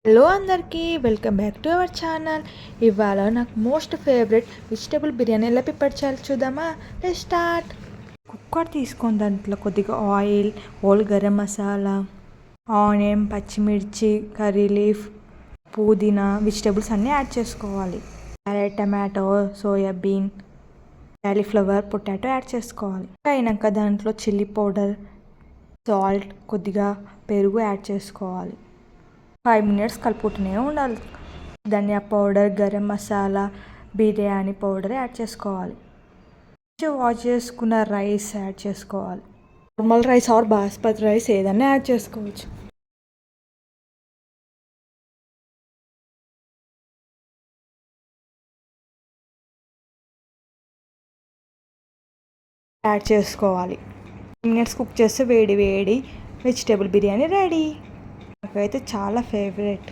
Hello అందరికీ welcome back to our channel. ఇవాళ నాకు మోస్ట్ ఫేవరెట్ వెజిటేబుల్ బిర్యానీ ఎలా ప్రిపేర్ చేయాలి చూద్దామా. Let's start. కుక్కర్ తీసుకొని దాంట్లో కొద్దిగా oil, whole garam masala, onion, పచ్చిమిర్చి, కర్రీ లీఫ్, పుదీనా, వెజిటేబుల్స్ అన్నీ యాడ్ చేసుకోవాలి. Carrot, tomato, soybean, cauliflower, potato add చేసుకోవాలి. అయినాక దాంట్లో చిల్లీ పౌడర్, సాల్ట్, కొద్దిగా పెరుగు యాడ్ చేసుకోవాలి. 5 minutes కలుపుతూనే ఉండాలి. Dhania powder, garam masala, biryani powder add చేసుకోవాలి. వాష్ చేసుకున్న రైస్ యాడ్ చేసుకోవాలి. Normal rice or basmati rice ఏదైనా యాడ్ చేసుకోవచ్చు. యాడ్ చేసుకోవాలి. 10 minutes కుక్ చేస్తే వేడి వేడి వెజిటేబుల్ బిర్యానీ రెడీ. నాకైతే చాలా ఫేవరెట్.